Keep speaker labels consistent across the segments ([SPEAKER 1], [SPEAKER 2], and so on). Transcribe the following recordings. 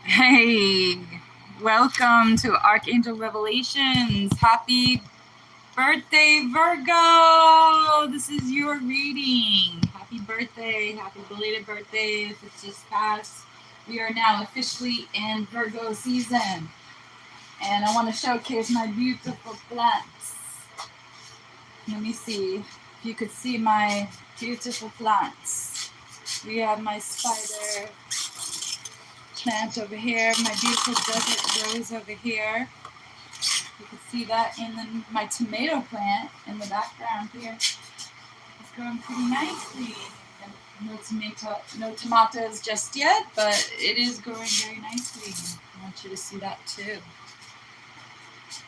[SPEAKER 1] Hey, welcome to Archangel Revelations. Happy birthday, Virgo! This is your reading. Happy birthday, happy belated birthday. If it's just passed, we are now officially in Virgo season. And I want to showcase my beautiful plants. Let me see if you could see my beautiful plants. We have my spider plant over here, my beautiful desert rose over here. You can see that in my tomato plant in the background here. It's growing pretty nicely. No tomatoes just yet, but it is growing very nicely. I want you to see that too.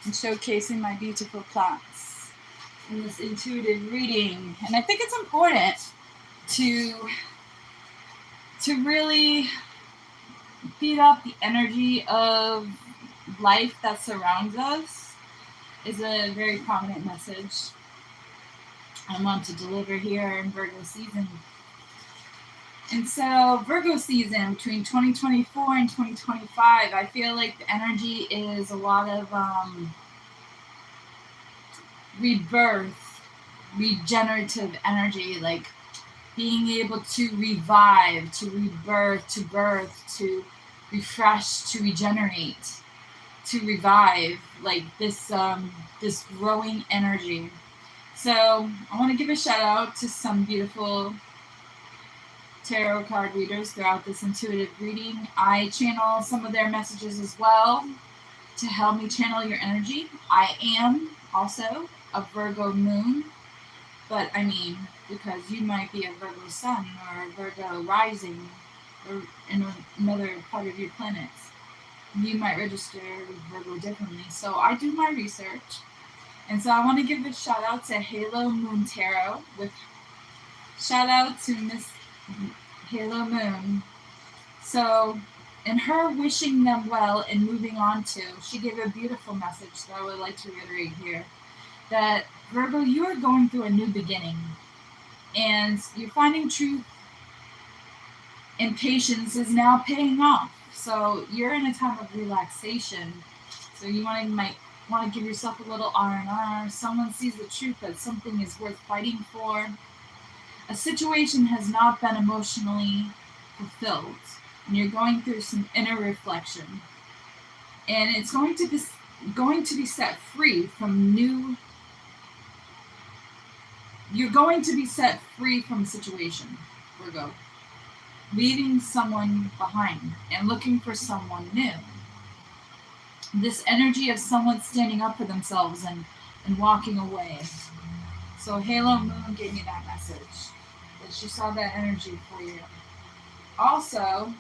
[SPEAKER 1] I'm showcasing my beautiful plants in this intuitive reading. And I think it's important to really feed up the energy of life that surrounds us is a very prominent message I want to deliver here in Virgo season. And so Virgo season between 2024 and 2025, I feel like the energy is a lot of rebirth, regenerative energy, like being able to revive, to rebirth, to birth, to refresh, to regenerate, to revive, like this this growing energy. So I want to give a shout out to some beautiful tarot card readers throughout this intuitive reading. I channel some of their messages as well to help me channel your energy. I am also a Virgo moon, but I mean, because you might be a Virgo sun or a Virgo rising or in another part of your planets, you might register with Virgo differently. So I do my research. And so I want to give a shout out to Halo Moon Tarot with shout out to Miss Halo Moon. So in her wishing them well and moving on to, she gave a beautiful message that I would like to reiterate here. That Virgo, you are going through a new beginning. And you're finding truth and patience is now paying off. So you're in a time of relaxation. So you might want to give yourself a little R&R. Someone sees the truth that something is worth fighting for. A situation has not been emotionally fulfilled, and you're going through some inner reflection. And it's going to be set free from new. You're going to be set free from a situation, Virgo, leaving someone behind and looking for someone new. This energy of someone standing up for themselves and walking away. So Halo Moon gave me that message, that she saw that energy for you. Also,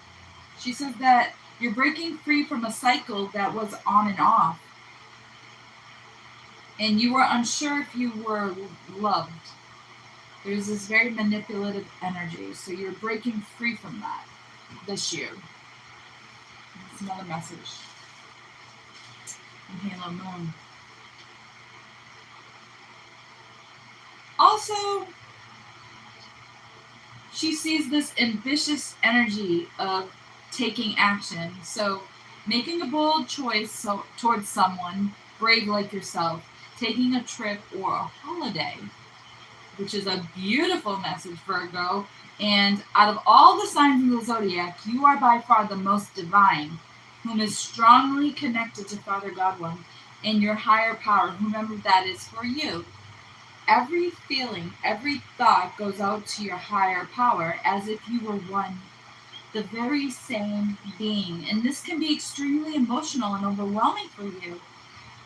[SPEAKER 1] she says that you're breaking free from a cycle that was on and off, and you were unsure if you were loved. There's this very manipulative energy, so you're breaking free from that this year. That's another message from Halo Moon. Also, she sees this ambitious energy of taking action. So, making a bold choice towards someone brave like yourself, taking a trip or a holiday, which is a beautiful message, Virgo. And out of all the signs in the zodiac, you are by far the most divine, whom is strongly connected to Father God One and your higher power, whomever that is for you. Every feeling, every thought goes out to your higher power as if you were one, the very same being. And this can be extremely emotional and overwhelming for you.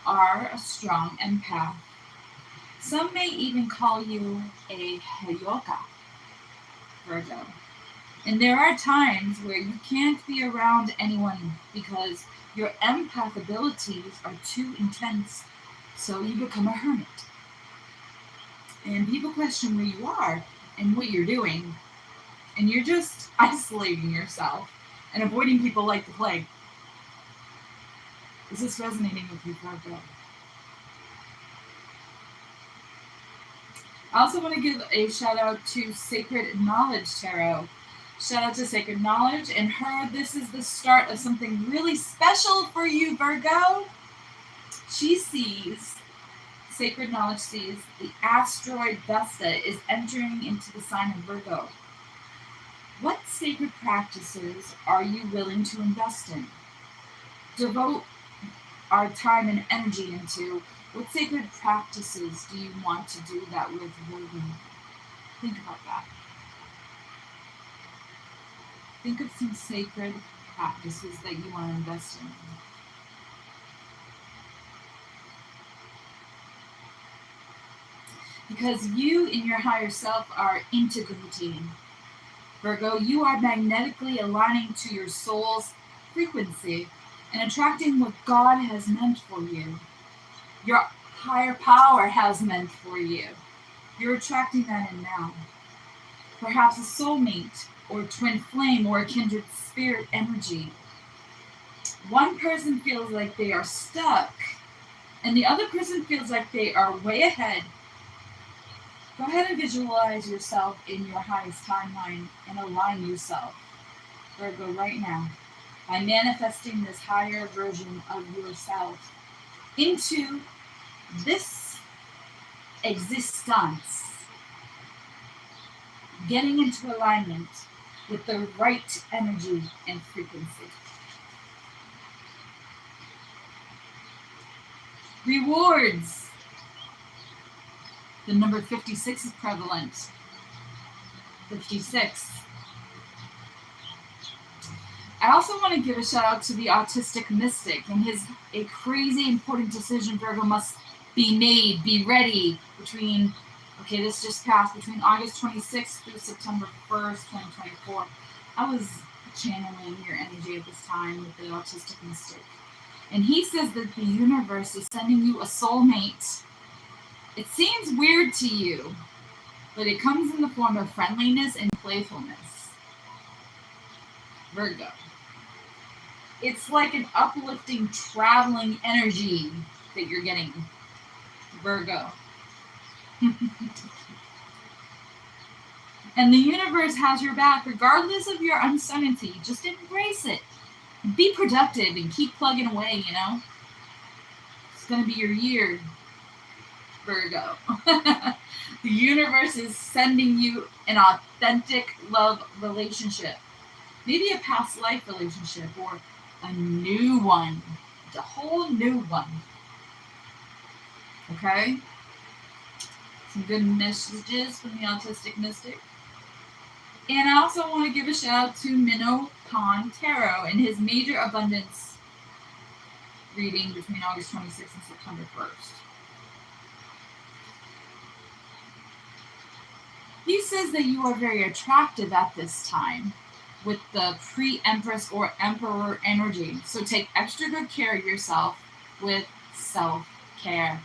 [SPEAKER 1] Are a strong empath. Some may even call you a Heyoka, Virgo. And there are times where you can't be around anyone because your empath abilities are too intense, so you become a hermit. And people question where you are and what you're doing, and you're just isolating yourself and avoiding people like the plague. Is this resonating with you, Virgo? I also want to give a shout out to Sacred Knowledge Tarot. Shout out to Sacred Knowledge and her. This is the start of something really special for you, Virgo. She sees, Sacred Knowledge sees, the asteroid Vesta is entering into the sign of Virgo. What sacred practices are you willing to invest in? Devote our time and energy into. What sacred practices do you want to do that with, Virgo? Think about that. Think of some sacred practices that you want to invest in. Because you in your higher self are integrating. Virgo, you are magnetically aligning to your soul's frequency and attracting what God has meant for you. Your higher power has meant for you. You're attracting that in now. Perhaps a soulmate or twin flame or a kindred spirit energy. One person feels like they are stuck and the other person feels like they are way ahead. Go ahead and visualize yourself in your highest timeline and align yourself, Virgo, right now by manifesting this higher version of yourself into this existence, getting into alignment with the right energy and frequency. Rewards. The number 56 is prevalent. 56. I also want to give a shout out to the autistic mystic and a crazy important decision Virgo must be made, be ready between, this just passed, between August 26th through September 1st, 2024. I was channeling your energy at this time with the autistic mystic. And he says that the universe is sending you a soulmate. It seems weird to you, but it comes in the form of friendliness and playfulness. Virgo. It's like an uplifting, traveling energy that you're getting, Virgo. And the universe has your back regardless of your uncertainty. Just embrace it. Be productive and keep plugging away, It's going to be your year, Virgo. The universe is sending you an authentic love relationship. Maybe a past life relationship or a new one. A whole new one. Okay? Some good messages from the autistic mystic. And I also want to give a shout out to Minnow Khan Tarot and his major abundance reading between August 26th and September 1st. He says that you are very attractive at this time with the pre-empress or emperor energy. So take extra good care of yourself with self-care.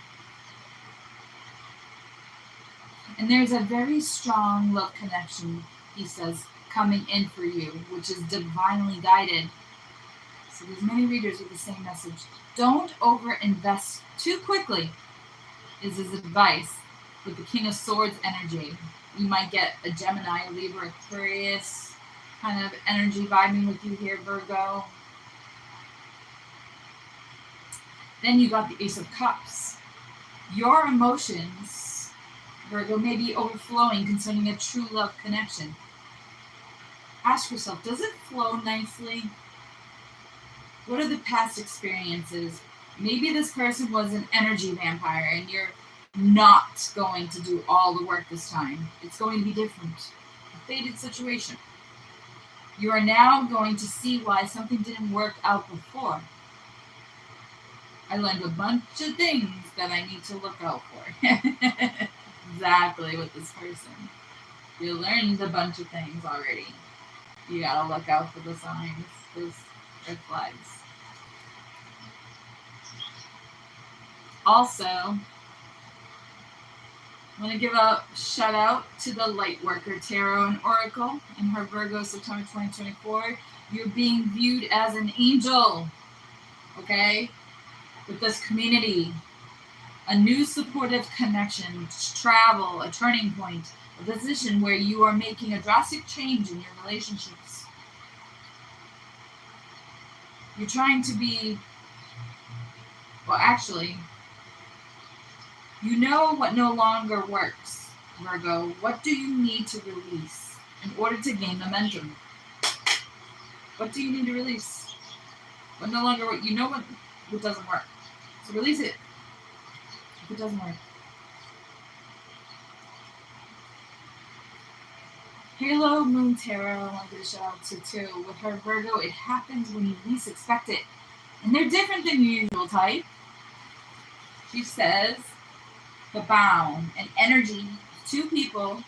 [SPEAKER 1] And there's a very strong love connection, he says, coming in for you, which is divinely guided. So there's many readers with the same message. Don't over-invest too quickly, is his advice with the King of Swords energy. You might get a Gemini, a Libra, Aquarius kind of energy vibing with you here, Virgo. Then you got the Ace of Cups. Your emotions, Virgo, may be overflowing concerning a true love connection. Ask yourself, does it flow nicely? What are the past experiences? Maybe this person was an energy vampire and you're not going to do all the work this time. It's going to be different. A fated situation. You are now going to see why something didn't work out before. I learned a bunch of things that I need to look out for. Exactly with this person. You learned a bunch of things already. You gotta look out for the signs, those red flags. Also, I want to give a shout out to the Lightworker Tarot and Oracle in her Virgo September 2024. You're being viewed as an angel, okay? With this community, a new supportive connection, travel, a turning point, a position where you are making a drastic change in your relationships. You're trying to be, well, actually, you know what no longer works, Virgo. What do you need to release in order to gain momentum? What do you need to release? What no longer works? You know what doesn't work. So release it if it doesn't work. Halo Moon Tarot, I want to give a shout out to too. With her Virgo, it happens when you least expect it. And they're different than your usual type. She says, the bound, an energy, two people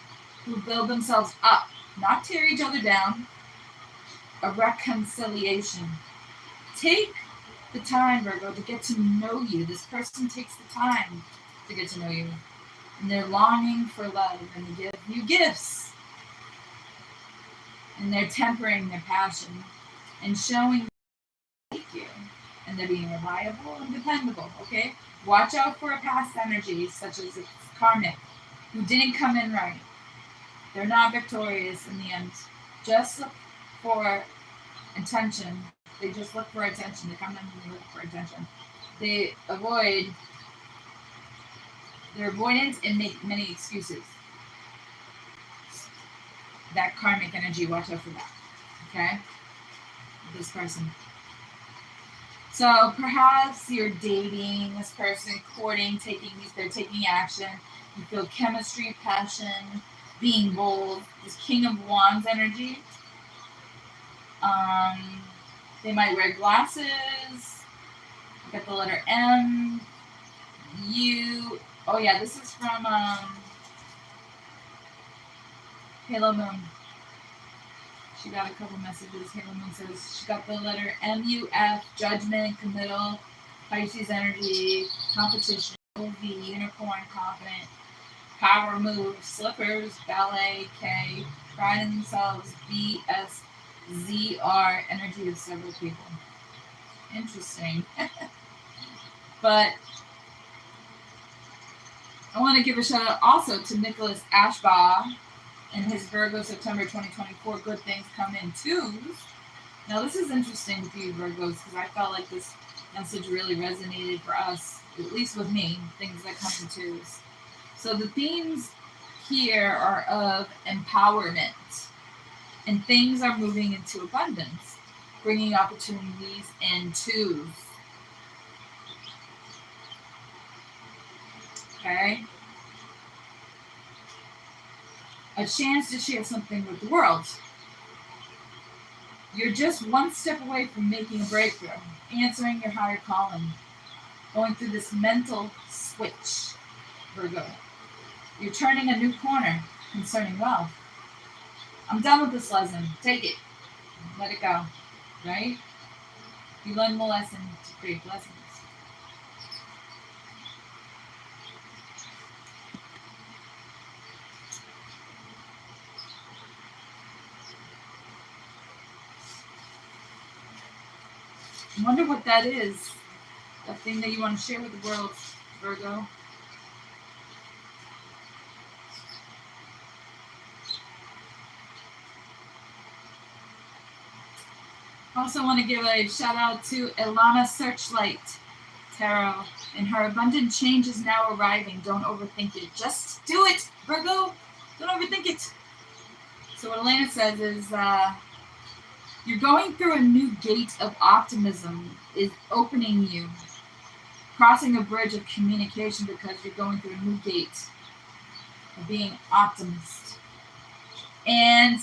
[SPEAKER 1] who build themselves up, not tear each other down, a reconciliation. Take the time, Virgo, to get to know you. This person takes the time to get to know you. And they're longing for love, and they give you gifts. And they're tempering their passion and showing they like you. And they're being reliable and dependable, okay? Watch out for a past energy, such as it's karmic, who didn't come in right. They're not victorious in the end. Just look for attention. They just look for attention. They come in and they look for attention. They're avoidant and make many excuses. That karmic energy, watch out for that. Okay? This person. So perhaps you're dating this person, courting, they're taking action. You feel chemistry, passion, being bold. This King of Wands energy. They might wear glasses. Get the letter M. U. Oh yeah, this is from Halo Moon. She got a couple messages. Halo Moon says she got the letter MUF, judgment, committal, Pisces energy, competition, OV, unicorn, confident, power move, slippers, ballet, K, pride in themselves, BSZR, energy of several people. Interesting. But I want to give a shout out also to Nicholas Ashbaugh and his Virgo September 2024, good things come in twos. Now this is interesting with you Virgos because I felt like this message really resonated for us, at least with me, things that come in twos. So the themes here are of empowerment, and things are moving into abundance, bringing opportunities in twos. Okay? A chance to share something with the world. You're just one step away from making a breakthrough, answering your higher calling, going through this mental switch, Virgo. You're turning a new corner concerning wealth. I'm done with this lesson. Take it. Let it go. Right? You learn the lesson to create blessings. I wonder what that is. That thing that you want to share with the world, Virgo. I also want to give a shout out to Ilana Searchlight Tarot. And her abundant change is now arriving. Don't overthink it. Just do it, Virgo. Don't overthink it. So what Elena says is, you're going through a new gate of optimism is opening you. Crossing a bridge of communication because you're going through a new gate of being optimist. And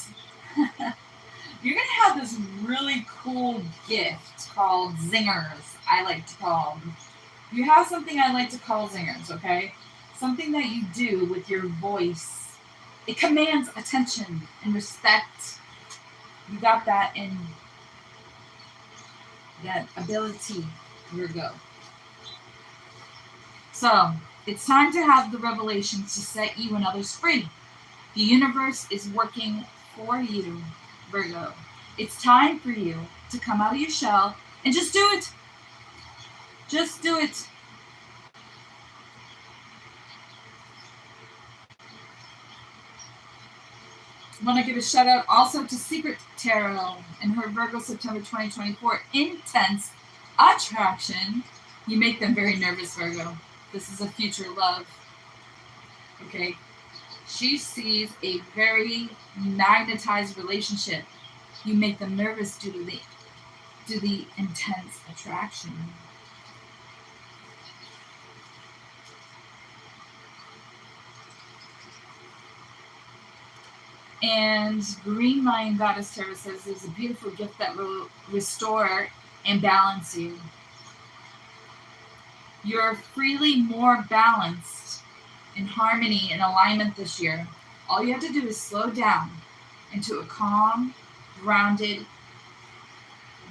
[SPEAKER 1] you're going to have this really cool gift called zingers, I like to call them. You have something I like to call zingers, okay? Something that you do with your voice. It commands attention and respect. You got that in that ability, Virgo. So, it's time to have the revelations to set you and others free. The universe is working for you, Virgo. It's time for you to come out of your shell and just do it. Just do it. I want to give a shout out also to Secret Tarot and her Virgo September 2024 intense attraction. You make them very nervous, Virgo. This is a future love. Okay. She sees a very magnetized relationship. You make them nervous due to the intense attraction. And Green Lion Goddess Tarot says there's a beautiful gift that will restore and balance you. You're freely more balanced, in harmony and alignment this year. All you have to do is slow down into a calm, grounded,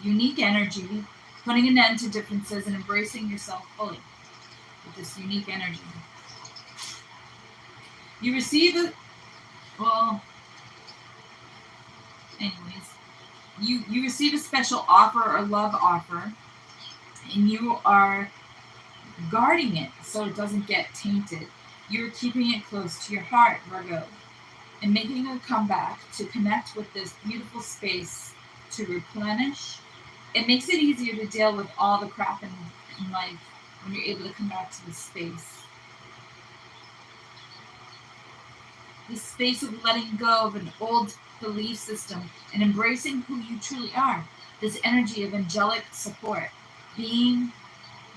[SPEAKER 1] unique energy, putting an end to differences and embracing yourself fully with this unique energy. You receive it, well, anyways, you receive a special offer or love offer, and you are guarding it so it doesn't get tainted. You're keeping it close to your heart, Virgo, and making a comeback to connect with this beautiful space to replenish. It makes it easier to deal with all the crap in life when you're able to come back to this space. This space of letting go of an old belief system and embracing who you truly are. This energy of angelic support,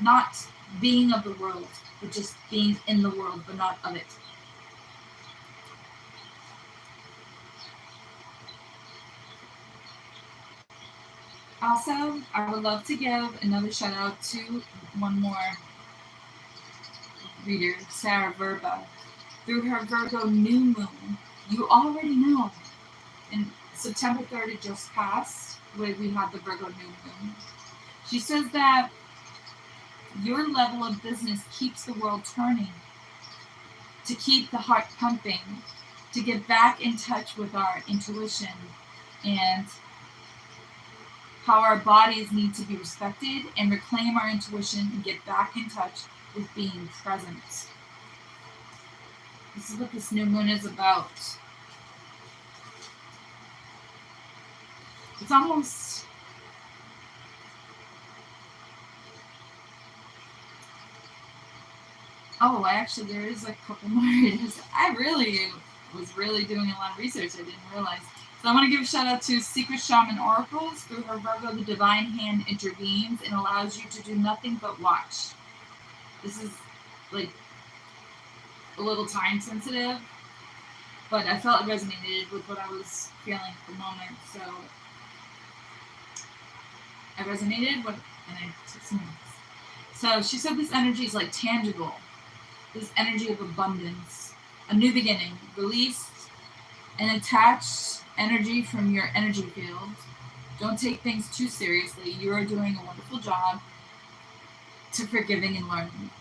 [SPEAKER 1] not being of the world, but just being in the world, but not of it. Also, I would love to give another shout out to one more reader, Sarah Verba. Through her Virgo new moon, you already know. And September 3rd, it just passed, where we had the Virgo new moon. She says that your level of business keeps the world turning, to keep the heart pumping, to get back in touch with our intuition and how our bodies need to be respected, and reclaim our intuition and get back in touch with being present. This is what this new moon is about. It's almost... Oh, actually, there is a couple more readers. I was really doing a lot of research. I didn't realize. So I want to give a shout out to Secret Shaman Oracles. Through her Virgo, the divine hand intervenes and allows you to do nothing but watch. This is like a little time sensitive, but I felt it resonated with what I was feeling at the moment. So I resonated with, and I took some notes. So she said this energy is like tangible. This energy of abundance, a new beginning, release and attached energy from your energy field. Don't take things too seriously. You are doing a wonderful job to forgiving and learning.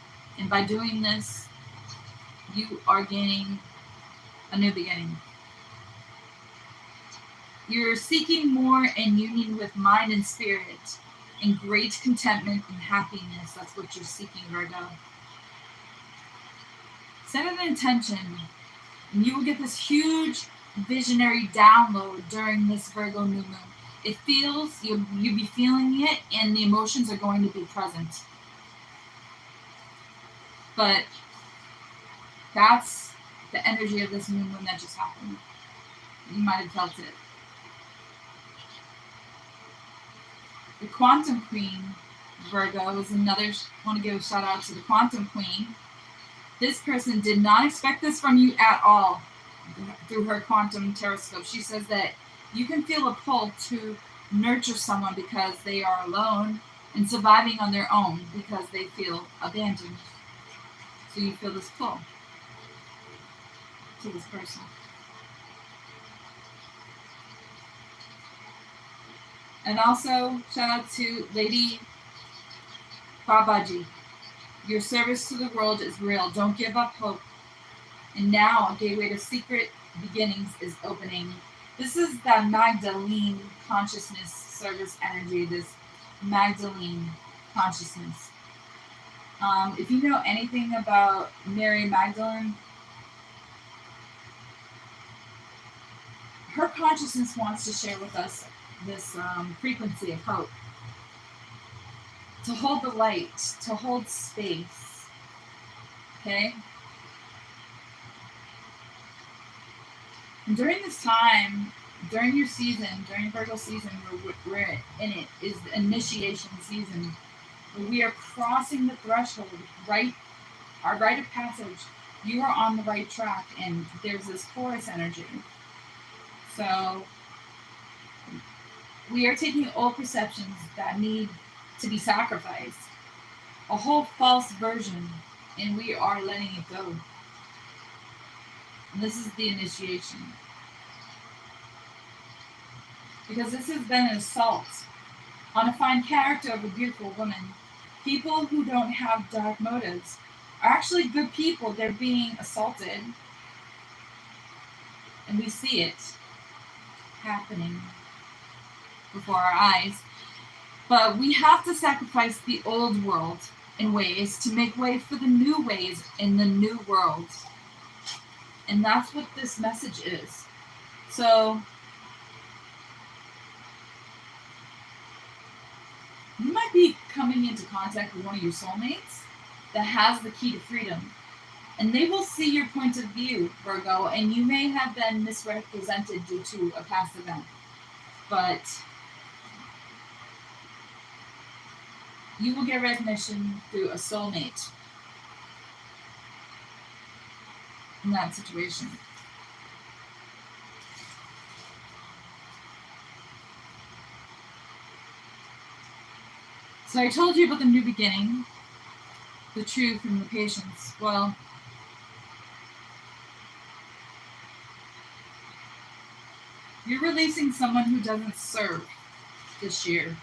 [SPEAKER 1] And by doing this, you are gaining a new beginning. You're seeking more in union with mind and spirit, and great contentment and happiness. That's what you're seeking, Virgo. Set an intention, and you will get this huge visionary download during this Virgo new moon. It feels, you'll be feeling it, and the emotions are going to be present. But that's the energy of this new moon that just happened. You might have felt it. The Quantum Queen, Virgo, is another. I want to give a shout out to the Quantum Queen. This person did not expect this from you at all. Through her quantum teroscope, she says that you can feel a pull to nurture someone because they are alone and surviving on their own because they feel abandoned. So you feel this pull to this person. And also, shout out to Lady Babaji. Your service to the world is real. Don't give up hope. And now a gateway to secret beginnings is opening. This is that Magdalene consciousness service energy, this Magdalene consciousness. If you know anything about Mary Magdalene, her consciousness wants to share with us this frequency of hope. To hold the light, to hold space. Okay? And during this time, during your season, during Virgo season, we're in it, is the initiation season. Where we are crossing the threshold, our rite of passage. You are on the right track, and there's this Taurus energy. So we are taking old perceptions that need to be sacrificed, a whole false version, and we are letting it go. And this is the initiation. Because this has been an assault on a fine character of a beautiful woman. People who don't have dark motives are actually good people. They're being assaulted. And we see it happening before our eyes. But we have to sacrifice the old world in ways to make way for the new ways in the new world. And that's what this message is. So you might be coming into contact with one of your soulmates that has the key to freedom. And they will see your point of view, Virgo, and you may have been misrepresented due to a past event. But you will get recognition through a soulmate in that situation. So I told you about the new beginning, the truth, and the patience. Well, you're releasing someone who doesn't serve this year.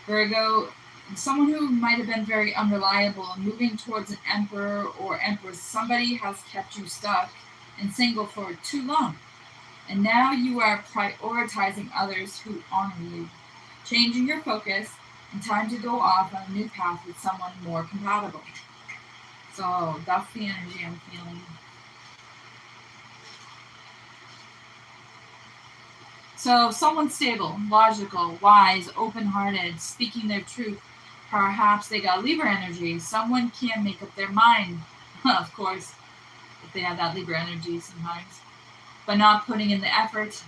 [SPEAKER 1] Virgo, someone who might have been very unreliable and moving towards an emperor or empress. Somebody has kept you stuck and single for too long. And now you are prioritizing others who honor you, changing your focus, and time to go off on a new path with someone more compatible. So that's the energy I'm feeling. So someone stable, logical, wise, open-hearted, speaking their truth. Perhaps they got Libra energy. Someone can make up their mind, of course, if they have that Libra energy sometimes. But not putting in the effort,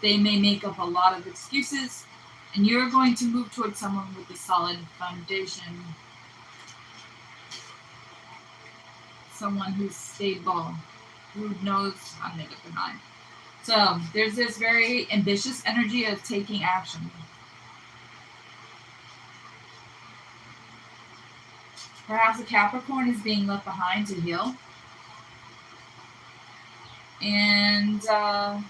[SPEAKER 1] they may make up a lot of excuses, and you're going to move towards someone with a solid foundation. Someone who's stable, who knows how to make up their mind. So there's this very ambitious energy of taking action. Perhaps a Capricorn is being left behind to heal. And how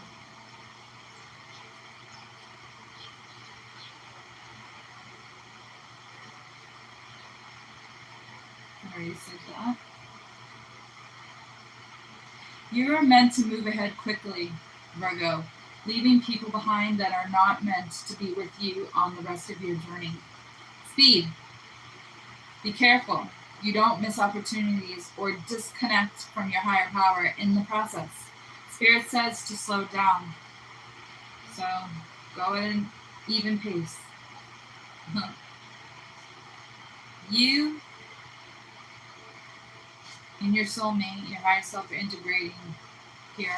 [SPEAKER 1] do you say that? You are meant to move ahead quickly, Virgo, leaving people behind that are not meant to be with you on the rest of your journey. Speed. Be careful. You don't miss opportunities or disconnect from your higher power in the process. Spirit says to slow down. So go at an even pace. You and your soulmate, your higher self, are integrating here.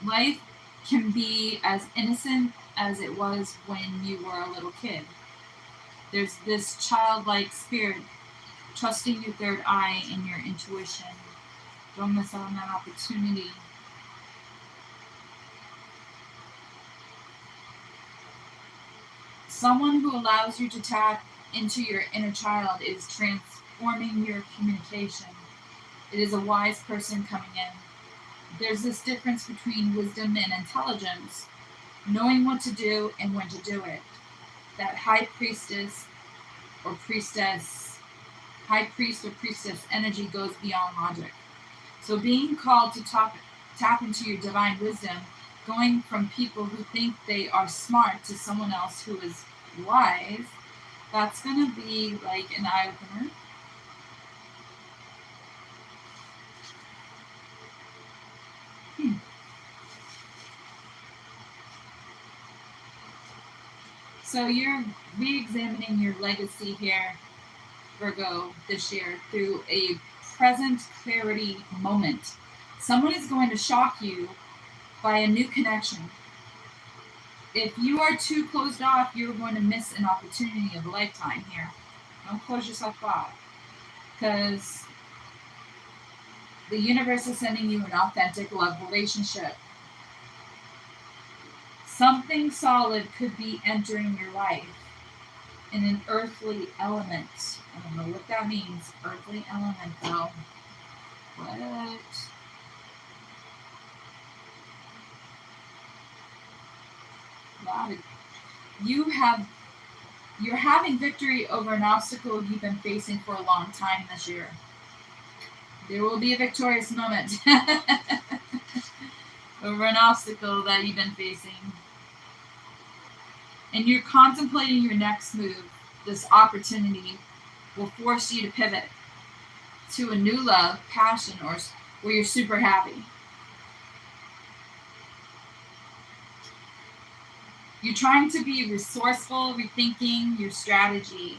[SPEAKER 1] Life can be as innocent as it was when you were a little kid. There's this childlike spirit, trusting your third eye and your intuition. Don't miss out on that opportunity. Someone who allows you to tap into your inner child is transforming your communication. It is a wise person coming in. There's this difference between wisdom and intelligence, knowing what to do and when to do it. That high priest or priestess energy goes beyond logic. So being called to tap into your divine wisdom going from people who think they are smart to someone else who is wise, that's going to be like an eye-opener. So you're re-examining your legacy here, Virgo, this year through a present clarity moment. Someone is going to shock you by a new connection. If you are too closed off, you're going to miss an opportunity of a lifetime here. Don't close yourself off, because the universe is sending you an authentic love relationship. Something solid could be entering your life in an earthly element. I don't know what that means. Earthly element, though. What? You're having victory over an obstacle you've been facing for a long time this year. There will be a victorious moment over an obstacle that you've been facing. And you're contemplating your next move. This opportunity will force you to pivot to a new love, passion, or where you're super happy. You're trying to be resourceful, rethinking your strategy.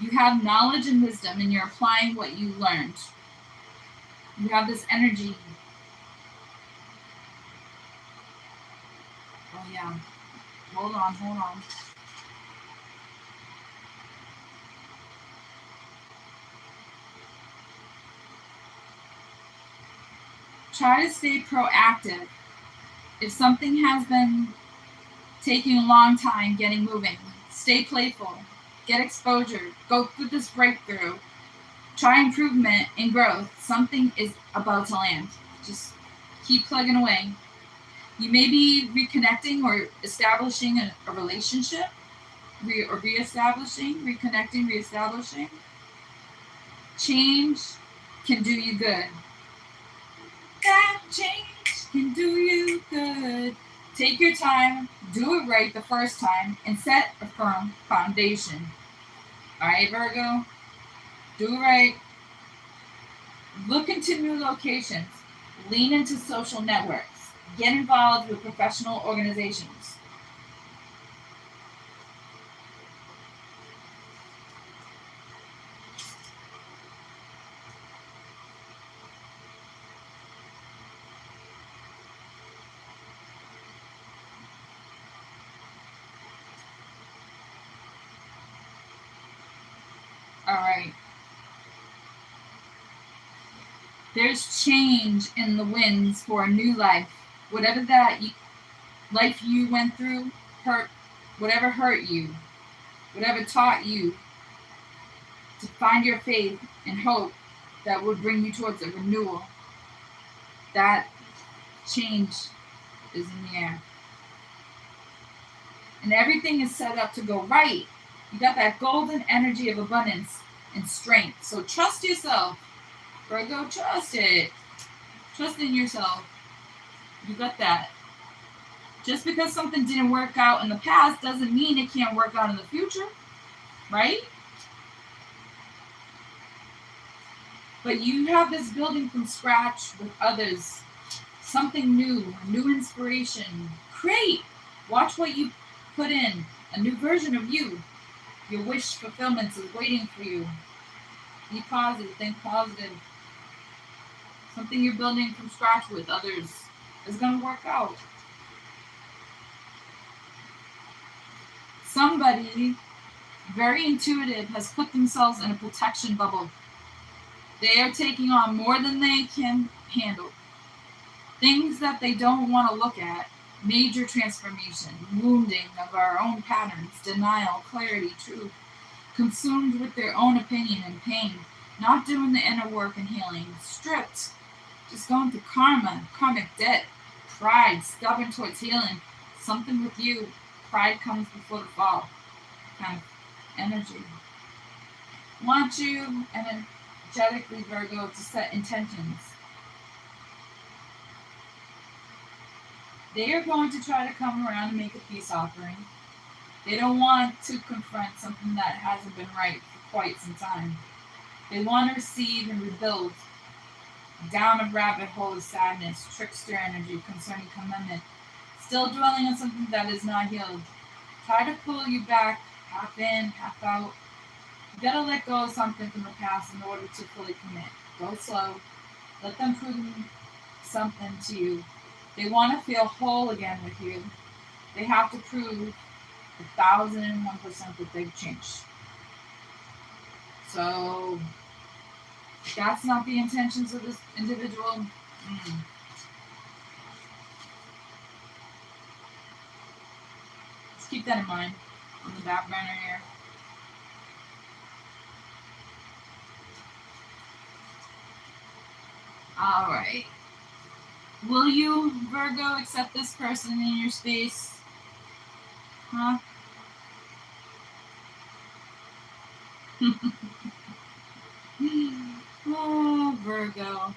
[SPEAKER 1] You have knowledge and wisdom, and you're applying what you learned. You have this energy. Oh, yeah. Hold on. Try to stay proactive. If something has been taking a long time getting moving, stay playful. Get exposure. Go through this breakthrough. Try improvement and growth. Something is about to land. Just keep plugging away. You may be reconnecting or establishing a relationship. Reconnecting, reestablishing. Change can do you good. That change can do you good. Take your time, do it right the first time, and set a firm foundation. Alright, Virgo? Do it right. Look into new locations. Lean into social networks. Get involved with professional organizations. Alright. There's change in the winds for a new life. Whatever that life you went through, whatever hurt you, whatever taught you to find your faith and hope that would bring you towards a renewal, that change is in the air. And everything is set up to go right. You got that golden energy of abundance and strength. So trust yourself. Virgo, trust it. Trust in yourself. You got that. Just because something didn't work out in the past doesn't mean it can't work out in the future. Right? But you have this building from scratch with others. Something new, a new inspiration. Create. Watch what you put in. A new version of you. Your wish fulfillment is waiting for you. Be positive. Think positive. Something you're building from scratch with others is going to work out. Somebody very intuitive has put themselves in a protection bubble. They are taking on more than they can handle. Things that they don't want to look at. Major transformation, wounding of our own patterns, denial, clarity, truth, consumed with their own opinion and pain, not doing the inner work and healing, stripped, just going through karmic debt, pride, stubborn towards healing. Something with you, pride comes before the fall. Kind of energy. I want you energetically, Virgo, to set intentions. They are going to try to come around and make a peace offering. They don't want to confront something that hasn't been right for quite some time. They want to receive and rebuild. Down a rabbit hole of sadness, trickster energy concerning commitment. Still dwelling on something that is not healed. Try to pull you back, half in, half out. You gotta let go of something from the past in order to fully commit. Go slow. Let them prove something to you. They want to feel whole again with you. They have to prove 1,001% that they've changed. So, if that's not the intentions of this individual. Let's keep that in mind on the back burner here. All right. Will you, Virgo, accept this person in your space? Huh? Oh, Virgo.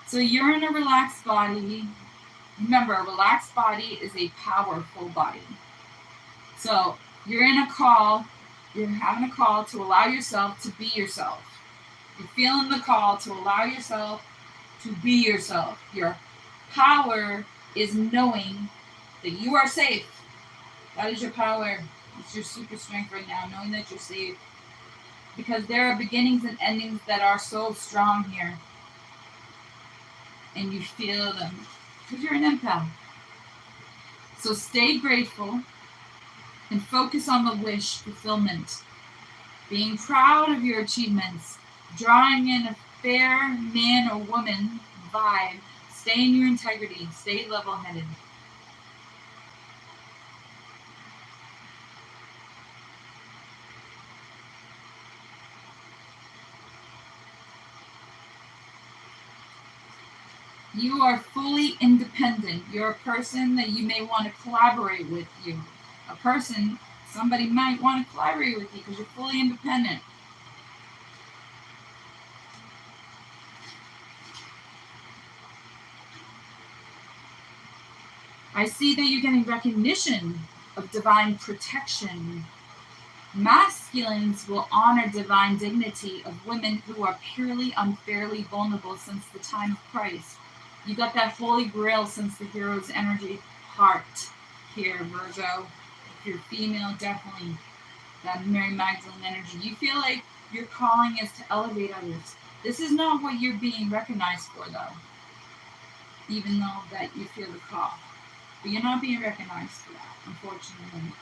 [SPEAKER 1] So you're in a relaxed body. Remember, a relaxed body is a powerful body. So you're in a call. You're having a call to allow yourself to be yourself. You're feeling the call to allow yourself to be yourself. Your power is knowing that you are safe. That is your power. It's your super strength right now, knowing that you're safe. Because there are beginnings and endings that are so strong here. And you feel them. Because you're an empath. So stay grateful and focus on the wish fulfillment. Being proud of your achievements. Drawing in a fair man or woman vibe. Stay in your integrity. Stay level-headed. You are fully independent. You're a person that you may want to collaborate with you. A person, somebody might want to collaborate with you because you're fully independent. I see that you're getting recognition of divine protection. Masculines will honor divine dignity of women who are purely unfairly vulnerable since the time of Christ. You got that holy grail since the hero's energy heart here, Virgo. If you're female, definitely that Mary Magdalene energy. You feel like your calling is to elevate others. This is not what you're being recognized for, though. Even though that you feel the call. But you're not being recognized for that, unfortunately.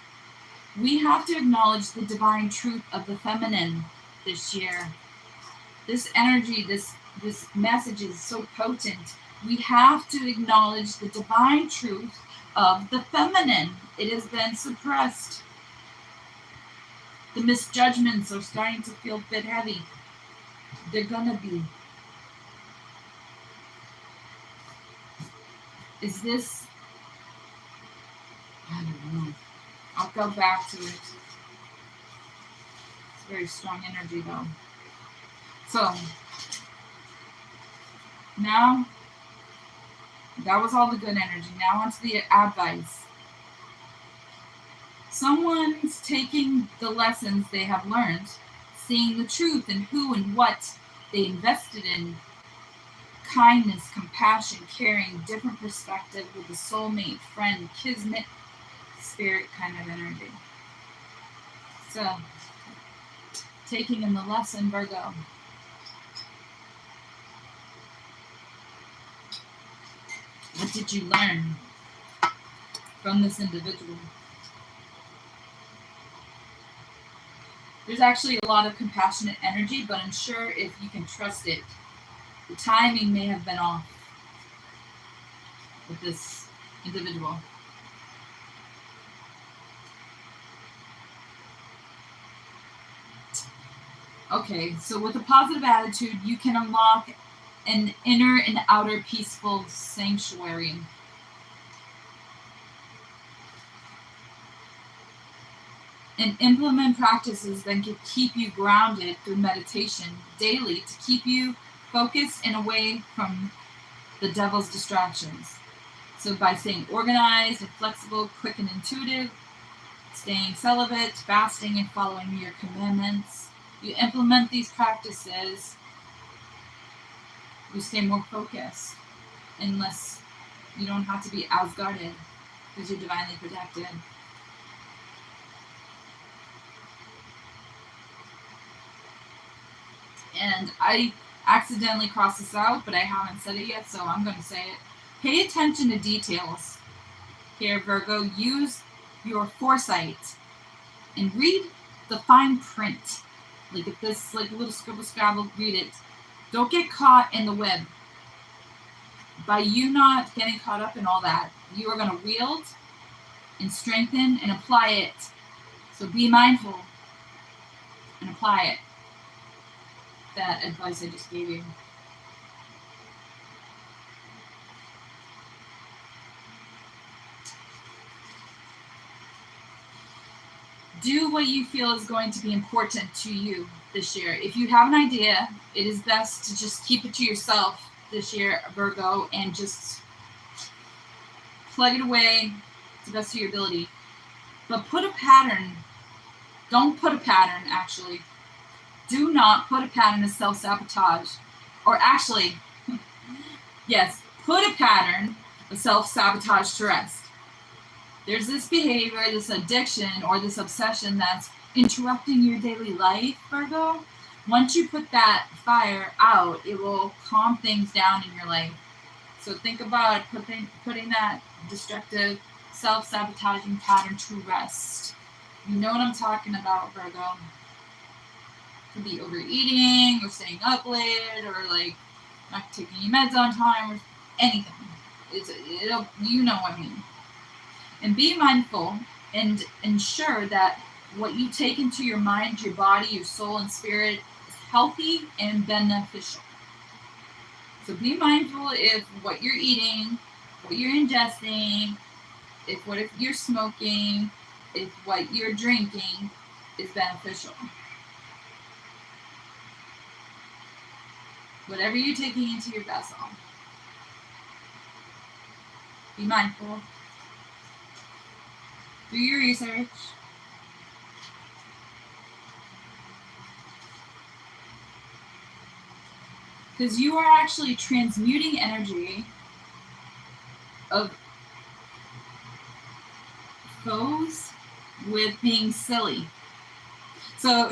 [SPEAKER 1] We have to acknowledge the divine truth of the feminine this year. This energy, this message is so potent. We have to acknowledge the divine truth of the feminine. It has been suppressed. The misjudgments are starting to feel a bit heavy. They're gonna be. Is this? I don't know. I'll go back to it. It's very strong energy though. So, now, that was all the good energy. Now onto the advice. Someone's taking the lessons they have learned, seeing the truth in who and what they invested in. Kindness, compassion, caring, different perspective with a soulmate, friend, kismet, spirit kind of energy. So, taking in the lesson, Virgo. What did you learn from this individual? There's actually a lot of compassionate energy, but unsure if you can trust it. The timing may have been off with this individual. Okay, so with a positive attitude, you can unlock an inner and outer peaceful sanctuary. And implement practices that can keep you grounded through meditation daily to keep you focused and away from the devil's distractions. So by staying organized and flexible, quick and intuitive, staying celibate, fasting, and following your commandments, you implement these practices, you stay more focused, unless you don't have to be as guarded because you're divinely protected. And I accidentally crossed this out, but I haven't said it yet, so I'm going to say it. Pay attention to details. Here, Virgo, use your foresight and read the fine print. Like if this, like a little scribble scrabble, read it. Don't get caught in the web. By you not getting caught up in all that, you are going to wield and strengthen and apply it. So be mindful and apply it. That advice I just gave you. Do what you feel is going to be important to you this year. If you have an idea, it is best to just keep it to yourself this year, Virgo, and just plug it away to the best of your ability. But put a pattern. Don't put a pattern, actually. Do not put a pattern of self-sabotage. Or actually, yes, put a pattern of self-sabotage to rest. There's this behavior, this addiction, or this obsession that's interrupting your daily life, Virgo. Once you put that fire out, it will calm things down in your life. So think about putting that destructive, self-sabotaging pattern to rest. You know what I'm talking about, Virgo. It could be overeating, or staying up late, or like not taking your meds on time, or anything. You know what I mean. And be mindful and ensure that what you take into your mind, your body, your soul, and spirit is healthy and beneficial. So be mindful if what you're eating, what you're ingesting, what if you're smoking, if what you're drinking is beneficial. Whatever you're taking into your vessel. Be mindful. Do your research. Because you are actually transmuting energy of foes with being silly. So,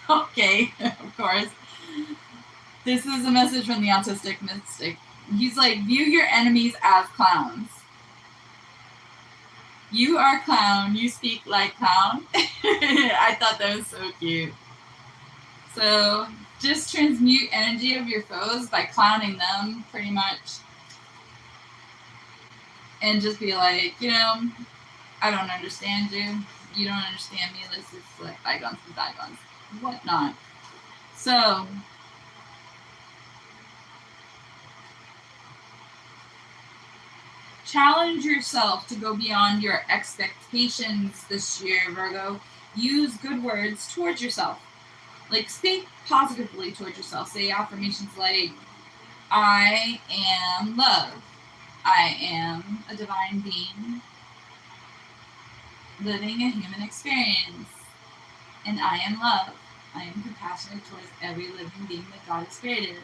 [SPEAKER 1] okay, of course. This is a message from the autistic mystic. He's like, view your enemies as clowns. You are a clown. You speak like clown. I thought that was so cute. So just transmute energy of your foes by clowning them, pretty much. And just be like, I don't understand you. You don't understand me. Let's just like bygones and bygones. Whatnot. So challenge yourself to go beyond your expectations this year, Virgo. Use good words towards yourself. Like, speak positively towards yourself. Say affirmations like, I am love. I am a divine being living a human experience. And I am love. I am compassionate towards every living being that God has created.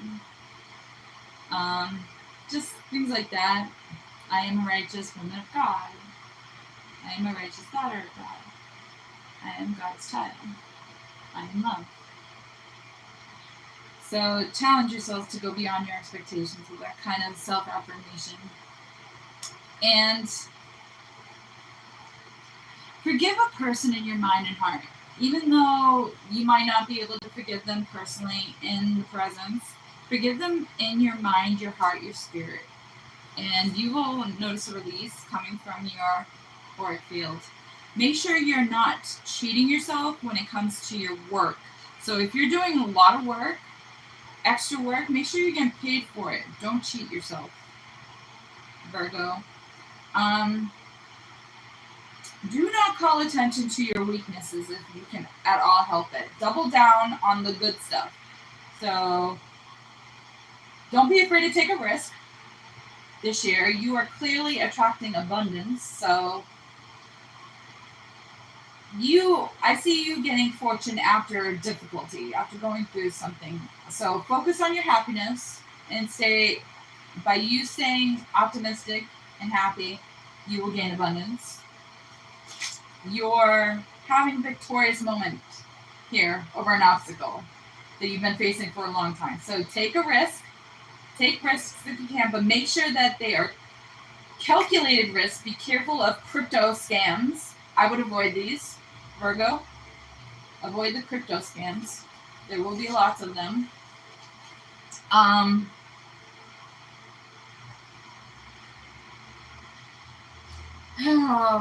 [SPEAKER 1] Just things like that. I am a righteous woman of God. I am a righteous daughter of God. I am God's child. I am love. So challenge yourselves to go beyond your expectations with that kind of self-affirmation. And forgive a person in your mind and heart. Even though you might not be able to forgive them personally in the presence, forgive them in your mind, your heart, your spirit. And you will notice a release coming from your auric field. Make sure you're not cheating yourself when it comes to your work. So if you're doing a lot of work, extra work, make sure you're getting paid for it. Don't cheat yourself, Virgo. Do not call attention to your weaknesses if you can at all help it. Double down on the good stuff. So don't be afraid to take a risk this year. You are clearly attracting abundance. So I see you getting fortune after difficulty, after going through something. So focus on your happiness and by you staying optimistic and happy, you will gain abundance. You're having victorious moments here over an obstacle that you've been facing for a long time. So take a risk. Take risks if you can, but make sure that they are calculated risks. Be careful of crypto scams. I would avoid these. Virgo, avoid the crypto scams. There will be lots of them.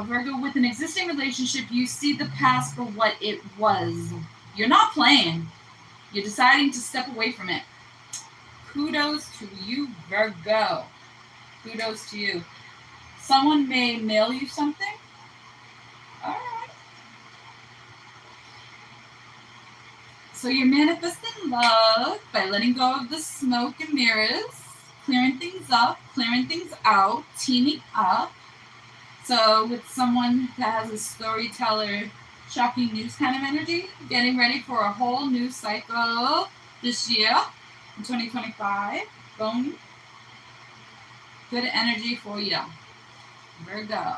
[SPEAKER 1] Virgo, with an existing relationship, you see the past for what it was. You're not playing. You're deciding to step away from it. Kudos to you, Virgo. Kudos to you. Someone may mail you something. All right. So you're manifesting love by letting go of the smoke and mirrors, clearing things up, clearing things out, teaming up. So with someone that has a storyteller, shocking news kind of energy, getting ready for a whole new cycle this year in 2025. Boom. Good energy for you. Virgo.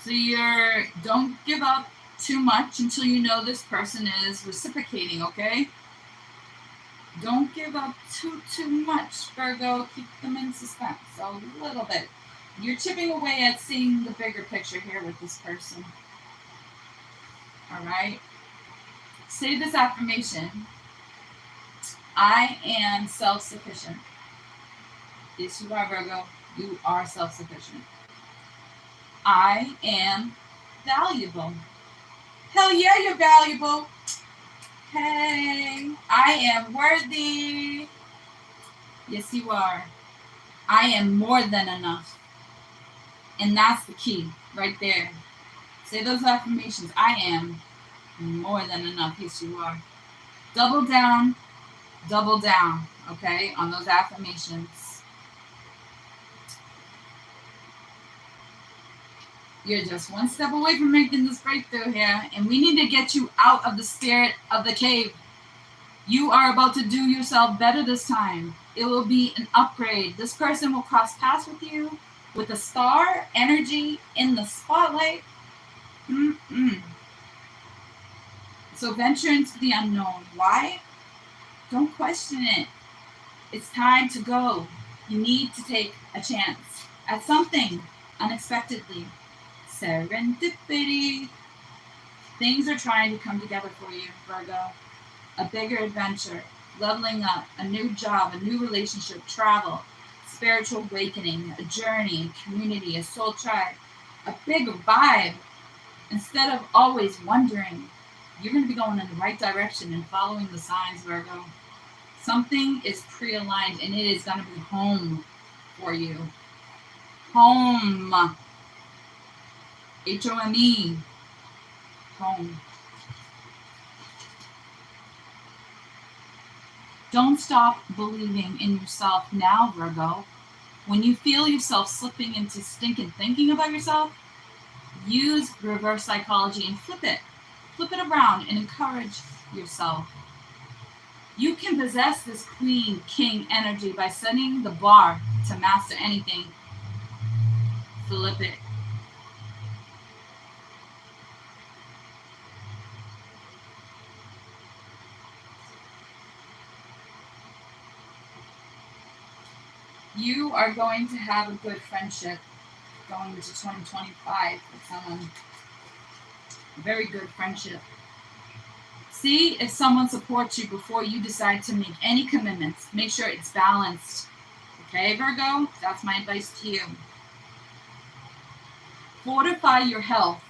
[SPEAKER 1] So don't give up too much until you know this person is reciprocating, okay? Don't give up too much, Virgo. Keep them in suspense a little bit. You're chipping away at seeing the bigger picture here with this person. All right? Say this affirmation. I am self-sufficient. Yes, you are, Virgo. You are self-sufficient. I am valuable. Hell yeah, you're valuable. Hey, I am worthy. Yes, you are. I am more than enough. And that's the key right there. Say those affirmations. I am more than enough. Yes, you are. Double down, okay, on those affirmations. You're just one step away from making this breakthrough here, and we need to get you out of the spirit of the cave. You are about to do yourself better this time. It will be an upgrade. This person will cross paths with you with a star energy in the spotlight. So venture into the unknown. Why? Don't question it. It's time to go. You need to take a chance at something unexpectedly. Serendipity. Things are trying to come together for you, Virgo. A bigger adventure, leveling up, a new job, a new relationship, travel, spiritual awakening, a journey, community, a soul tribe, a bigger vibe. Instead of always wondering, you're going to be going in the right direction and following the signs, Virgo. Something is pre-aligned and it is going to be home for you. Home. H-O-M-E. Home. Don't stop believing in yourself now, Virgo. When you feel yourself slipping into stinking thinking about yourself, use reverse psychology and flip it. Flip it around and encourage yourself. You can possess this queen, king energy by setting the bar to master anything. Flip it. You are going to have a good friendship going into 2025 with someone. A very good friendship. See if someone supports you before you decide to make any commitments. Make sure it's balanced. Okay, Virgo? That's my advice to you. Fortify your health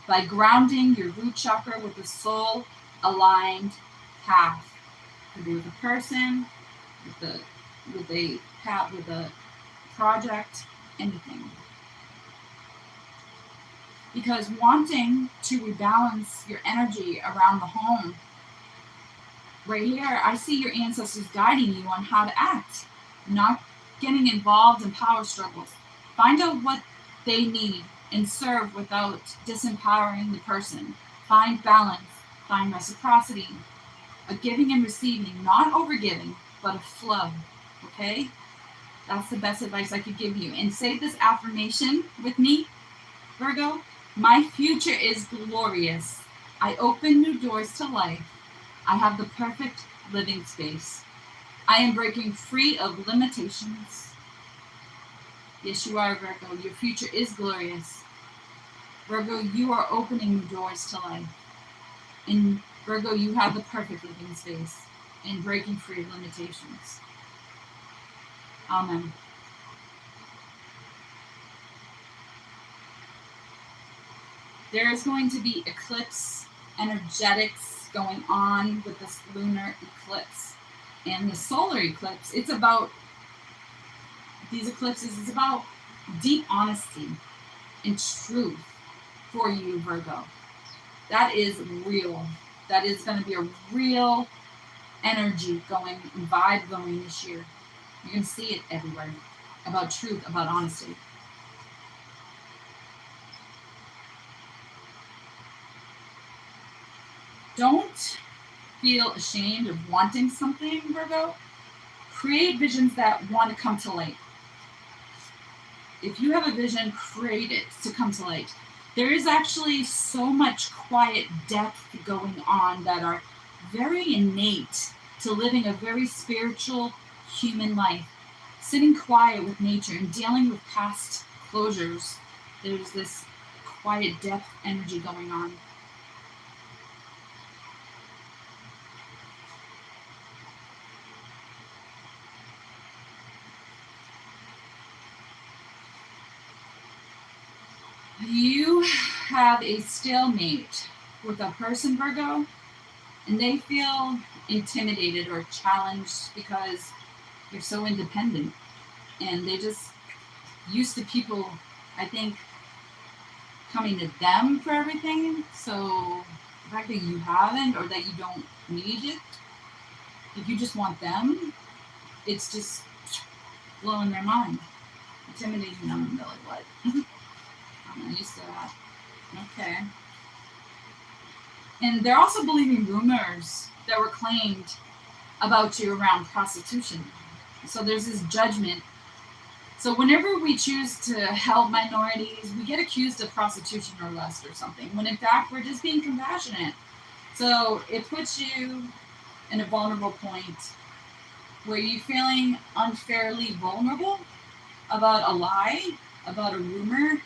[SPEAKER 1] by grounding your root chakra with a soul-aligned path. It could be with a person, with a project, anything. Because wanting to rebalance your energy around the home, right here, I see your ancestors guiding you on how to act, not getting involved in power struggles. Find out what they need and serve without disempowering the person. Find balance, find reciprocity, a giving and receiving, not overgiving, but a flow, okay? That's the best advice I could give you. And say this affirmation with me, Virgo. My future is glorious. I open new doors to life. I have the perfect living space. I am breaking free of limitations. Yes, you are, Virgo. Your future is glorious. Virgo, you are opening new doors to life. And Virgo, you have the perfect living space and breaking free of limitations. Amen. There is going to be eclipse energetics going on with this lunar eclipse and the solar eclipse. It's about these eclipses. It's about deep honesty and truth for you, Virgo. That is real. That is going to be a real energy going and vibe going this year. You're going to see it everywhere. About truth, about honesty. Don't feel ashamed of wanting something, Virgo. Create visions that want to come to light. If you have a vision, create it to come to light. There is actually so much quiet depth going on that are very innate to living a very spiritual human life. Sitting quiet with nature and dealing with past closures. There's this quiet depth energy going on. You have a stalemate with a person, Virgo, and they feel intimidated or challenged because you're so independent, and they just used to people, I think, coming to them for everything. So the fact that you haven't, or that you don't need it, if you just want them, it's just blowing their mind, intimidating them, and they're like, what? I'm not used to that. Okay. And they're also believing rumors that were claimed about you around prostitution. So there's this judgment. So whenever we choose to help minorities, we get accused of prostitution or lust or something, when in fact we're just being compassionate. So it puts you in a vulnerable point where you're feeling unfairly vulnerable about a lie, about a rumor.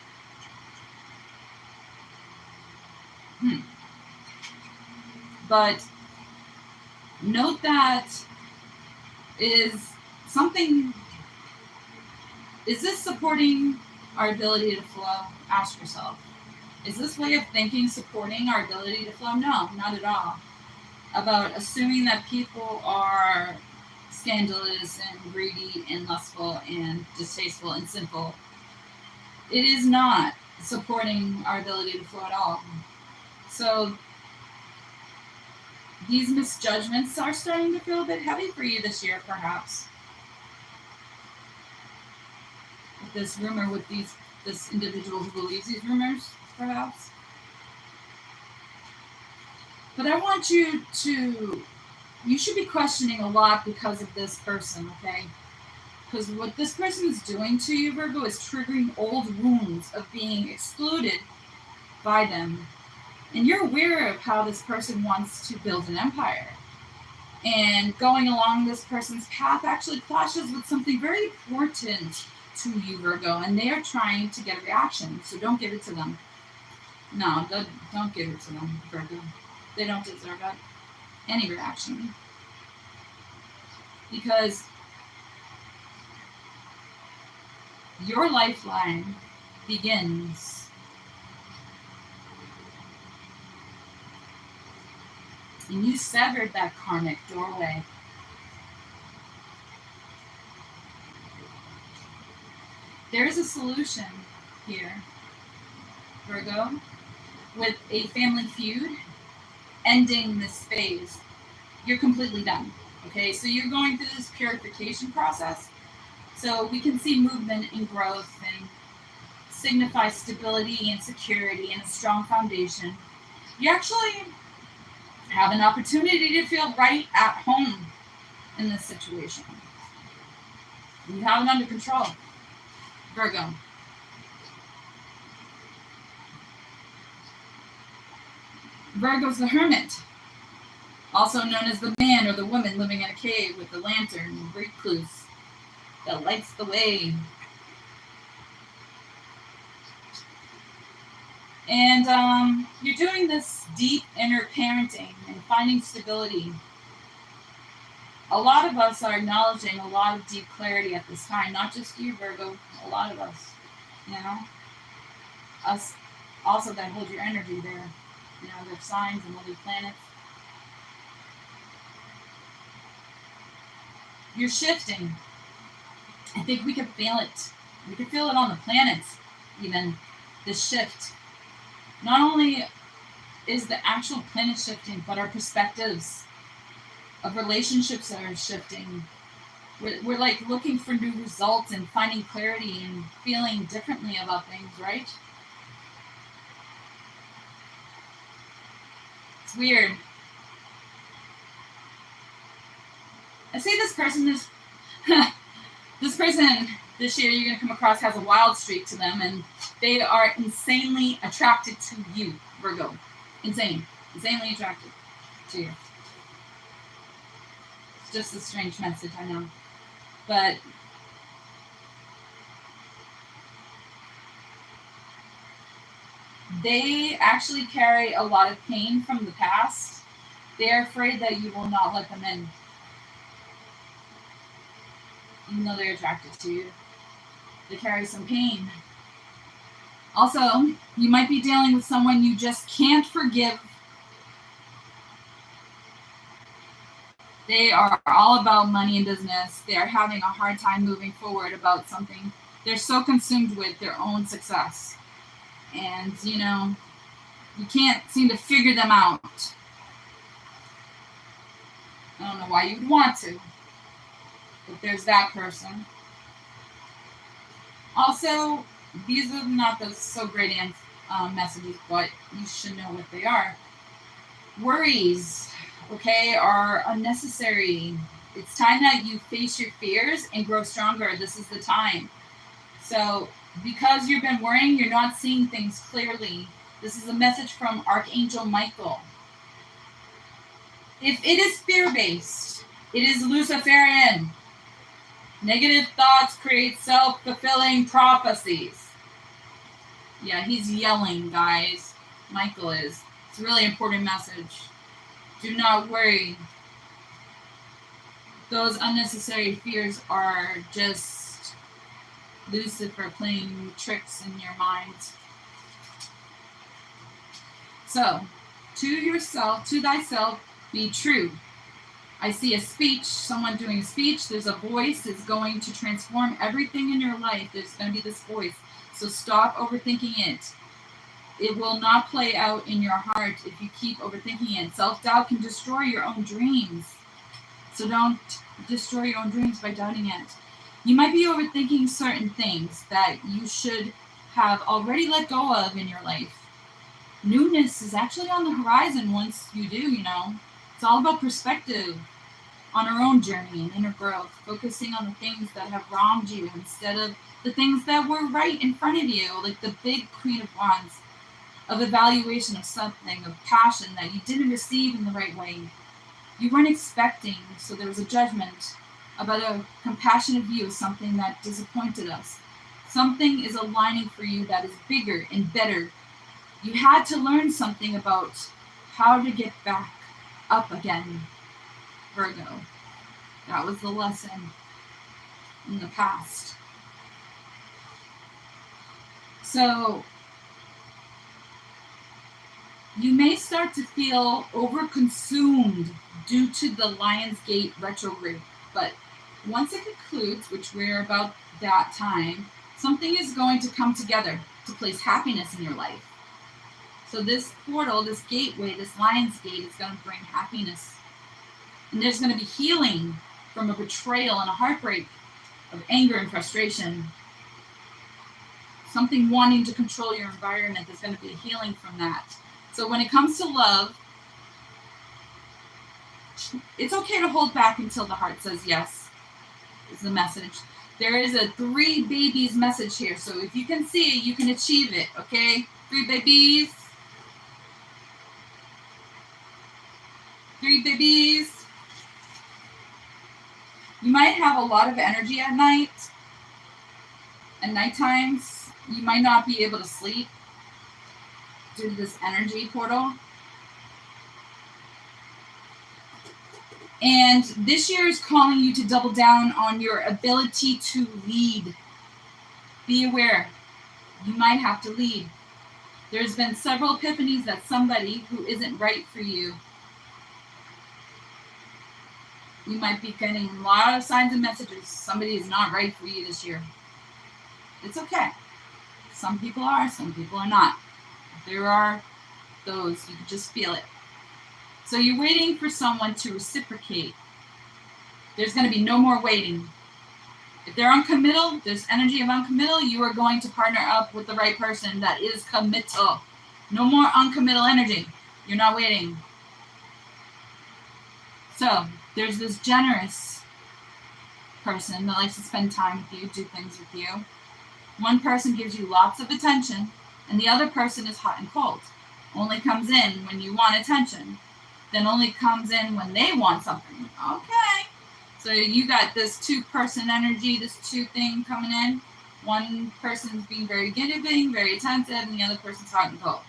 [SPEAKER 1] But note that is this supporting our ability to flow? Ask yourself. Is this way of thinking supporting our ability to flow? No, not at all. About assuming that people are scandalous and greedy and lustful and distasteful and sinful. It is not supporting our ability to flow at all. So these misjudgments are starting to feel a bit heavy for you this year, perhaps. With this rumor, with this individual who believes these rumors, perhaps. But I want you should be questioning a lot because of this person, okay? Because what this person is doing to you, Virgo, is triggering old wounds of being excluded by them. And you're aware of how this person wants to build an empire. And going along this person's path actually clashes with something very important to you, Virgo. And they are trying to get a reaction. So don't give it to them. No, don't give it to them, Virgo. They don't deserve it. Any reaction. Because your lifeline begins and you severed that karmic doorway. There's a solution here, Virgo, with a family feud ending this phase. You're completely done. Okay, so you're going through this purification process. So we can see movement and growth and signify stability and security and a strong foundation. You actually have an opportunity to feel right at home in this situation. You have it under control, Virgo. Virgo's the hermit, also known as the man or the woman living in a cave with a lantern, recluse, that lights the way. And you're doing this deep inner parenting and finding stability. A lot of us are acknowledging a lot of deep clarity at this time, not just you, Virgo, a lot of us, you know? Us also that hold your energy there, you know, there's signs and other planets. You're shifting. I think we can feel it. We can feel it on the planets, even, this shift. Not only is the actual planet shifting, but our perspectives of relationships are shifting. We're like looking for new results and finding clarity and feeling differently about things, right? It's weird. I say this person is this person this year you're going to come across has a wild streak to them, and they are insanely attracted to you, Virgo. Insanely attracted to you. It's just a strange message, I know. But they actually carry a lot of pain from the past. They're afraid that you will not let them in, even though they're attracted to you. They carry some pain. Also, you might be dealing with someone you just can't forgive. They are all about money and business. They are having a hard time moving forward about something. They're so consumed with their own success. And, you know, you can't seem to figure them out. I don't know why you'd want to, but there's that person. Also, these are not the so great messages, but you should know what they are. Worries, okay, are unnecessary. It's time that you face your fears and grow stronger. This is the time. So, because you've been worrying, you're not seeing things clearly. This is a message from Archangel Michael. If it is fear-based, it is Luciferian. Negative thoughts create self-fulfilling prophecies. Yeah, he's yelling, guys. Michael is. It's a really important message. Do not worry. Those unnecessary fears are just Lucifer playing tricks in your mind. So, to yourself, to thyself, be true. I see a speech, someone doing a speech. There's a voice that's going to transform everything in your life. There's going to be this voice. So stop overthinking it. It will not play out in your heart if you keep overthinking it. Self-doubt can destroy your own dreams. So don't destroy your own dreams by doubting it. You might be overthinking certain things that you should have already let go of in your life. Newness is actually on the horizon once you do, you know. It's all about perspective on our own journey and inner growth, focusing on the things that have wronged you instead of the things that were right in front of you, like the big Queen of Wands, of evaluation of something, of passion that you didn't receive in the right way. You weren't expecting, so there was a judgment about a compassionate view of something that disappointed us. Something is aligning for you that is bigger and better. You had to learn something about how to get back up again, Virgo. That was the lesson in the past. So, you may start to feel overconsumed due to the Lionsgate retrograde, but once it concludes, which we're about that time, Something is going to come together to place happiness in your life. So this portal, this gateway, this lion's gate is going to bring happiness. And there's going to be healing from a betrayal and a heartbreak of anger and frustration. Something wanting to control your environment, there's going to be a healing from that. So when it comes to love, it's okay to hold back until the heart says yes, is the message. There is a 3 babies message here. So if you can see it, you can achieve it, okay? 3 babies. 3 babies. You might have a lot of energy at night. At night times, you might not be able to sleep due to this energy portal. And this year is calling you to double down on your ability to lead. Be aware, you might have to lead. There's been several epiphanies that somebody who isn't right for you. You might be getting a lot of signs and messages. Somebody is not right for you this year. It's okay. Some people are, some people are not. There are those, you can just feel it. So you're waiting for someone to reciprocate. There's going to be no more waiting. If they're uncommittal, there's energy of uncommittal, you are going to partner up with the right person that is committal. No more uncommittal energy. You're not waiting. So there's this generous person that likes to spend time with you, do things with you. One person gives you lots of attention, and the other person is hot and cold. Only comes in when you want attention. Then only comes in when they want something. Okay. So you got this 2-person energy, this 2 thing coming in. One person's being very giving, very attentive, and the other person's hot and cold.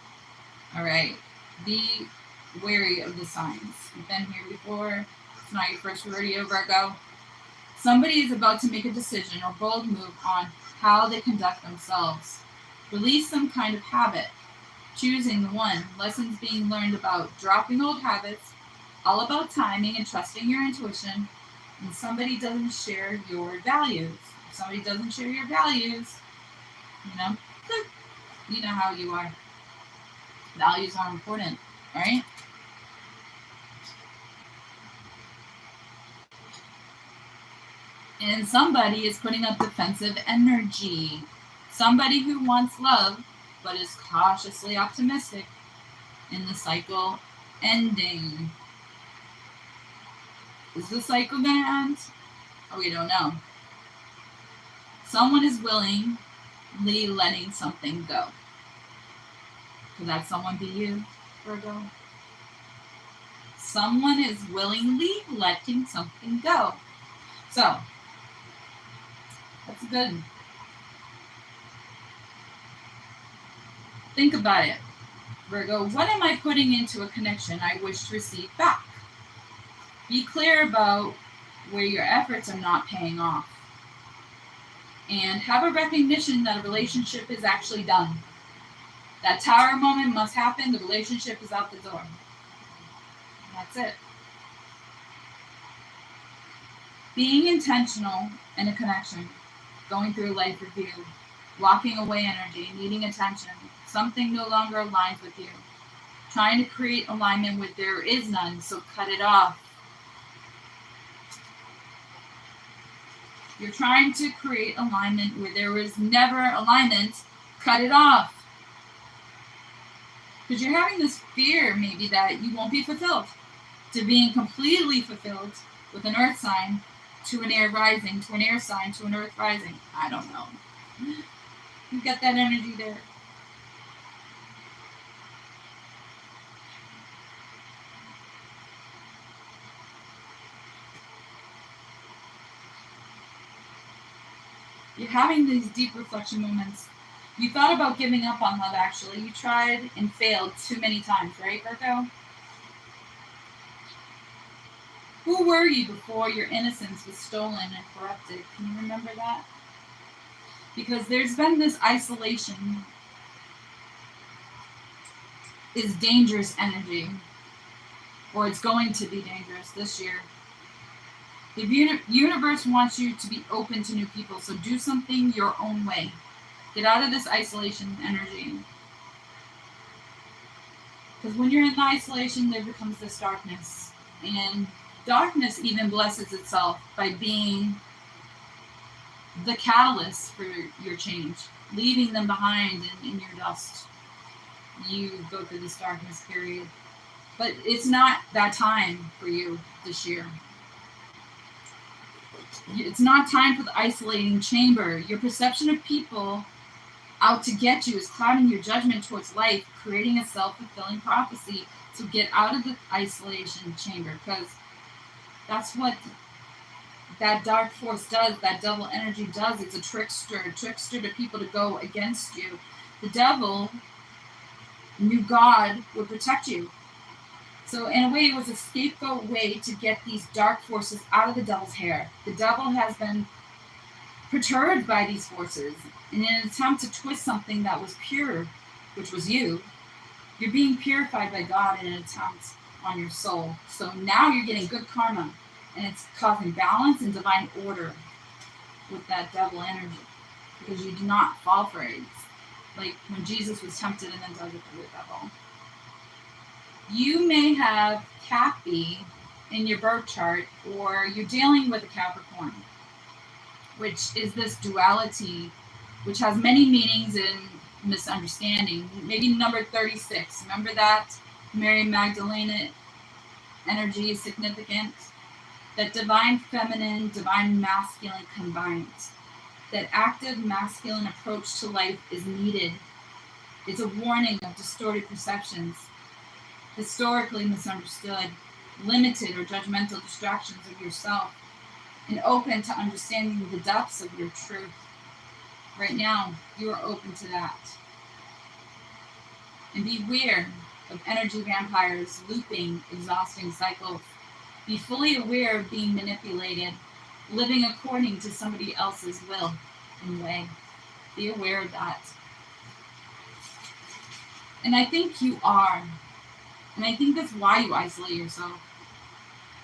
[SPEAKER 1] All right. Be wary of the signs. You've been here before. It's not your first rodeo, Virgo. Somebody is about to make a decision or bold move on how they conduct themselves. Release some kind of habit. Choosing the one. Lessons being learned about dropping old habits. All about timing and trusting your intuition. And somebody doesn't share your values. If somebody doesn't share your values, you know how you are. Values are important, right? And somebody is putting up defensive energy. Somebody who wants love, but is cautiously optimistic in the cycle ending. Is the cycle going to end? Oh, we don't know. Someone is willingly letting something go. Could that someone be you, Virgo? Someone is willingly letting something go. So, that's good. Think about it, Virgo. What am I putting into a connection I wish to receive back? Be clear about where your efforts are not paying off. And have a recognition that a relationship is actually done. That tower moment must happen. The relationship is out the door. And that's it. Being intentional in a connection. Going through a life review. Walking away energy. Needing attention. Something no longer aligns with you. Trying to create alignment where there is none, so cut it off. You're trying to create alignment where there is never alignment, cut it off. Because you're having this fear maybe that you won't be fulfilled. To being completely fulfilled with an earth sign to an air rising, to an air sign, to an earth rising. I don't know. You get that energy there. You're having these deep reflection moments. You thought about giving up on love, actually. You tried and failed too many times, right, Virgo? Who were you before your innocence was stolen and corrupted? Can you remember that? Because there's been this isolation is dangerous energy. Or it's going to be dangerous this year. The universe wants you to be open to new people, so do something your own way. Get out of this isolation energy. Because when you're in the isolation, there becomes this darkness. And darkness even blesses itself by being the catalyst for your change, leaving them behind in your dust. You go through this darkness period. But it's not that time for you this year. It's not time for the isolating chamber. Your perception of people out to get you is clouding your judgment towards life, creating a self-fulfilling prophecy. So get out of the isolation chamber, because that's what that dark force does, that devil energy does. It's a trickster to people to go against you. The devil knew God would protect you. So in a way, it was a scapegoat way to get these dark forces out of the devil's hair. The devil has been perturbed by these forces. And in an attempt to twist something that was pure, which was you, you're being purified by God in an attempt on your soul. So now you're getting good karma. And it's causing balance and divine order with that devil energy. Because you do not fall for it. Like when Jesus was tempted and then dug it through the devil. You may have Cappy in your birth chart, or you're dealing with a Capricorn, which is this duality, which has many meanings and misunderstanding. Maybe number 36. Remember that Mary Magdalene energy is significant? That divine feminine, divine masculine combined. That active masculine approach to life is needed. It's a warning of distorted perceptions, historically misunderstood, limited or judgmental distractions of yourself, and open to understanding the depths of your truth. Right now, you are open to that. And beware of energy vampires, looping, exhausting cycles. Be fully aware of being manipulated, living according to somebody else's will and way. Be aware of that. And I think you are. And I think that's why you isolate yourself.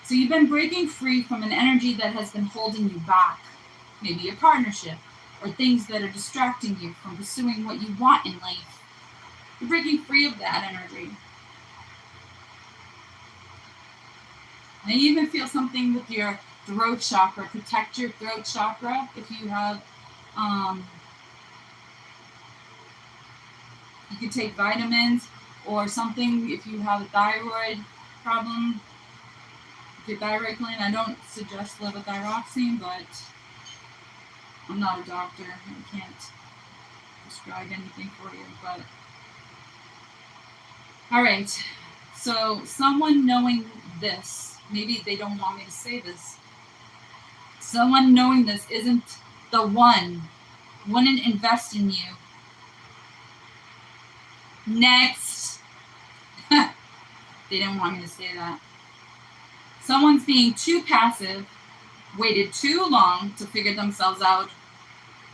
[SPEAKER 1] So you've been breaking free from an energy that has been holding you back. Maybe a partnership or things that are distracting you from pursuing what you want in life. You're breaking free of that energy. And I even feel something with your throat chakra. Protect your throat chakra if you have, you could take vitamins or something if you have a thyroid problem. Your thyroid gland, I don't suggest levothyroxine, but I'm not a doctor. I can't prescribe anything for you. But all right, so someone knowing this, maybe they don't want me to say this. Someone knowing this isn't the one, wouldn't invest in you. Next. They didn't want me to say that. Someone's being too passive, waited too long to figure themselves out,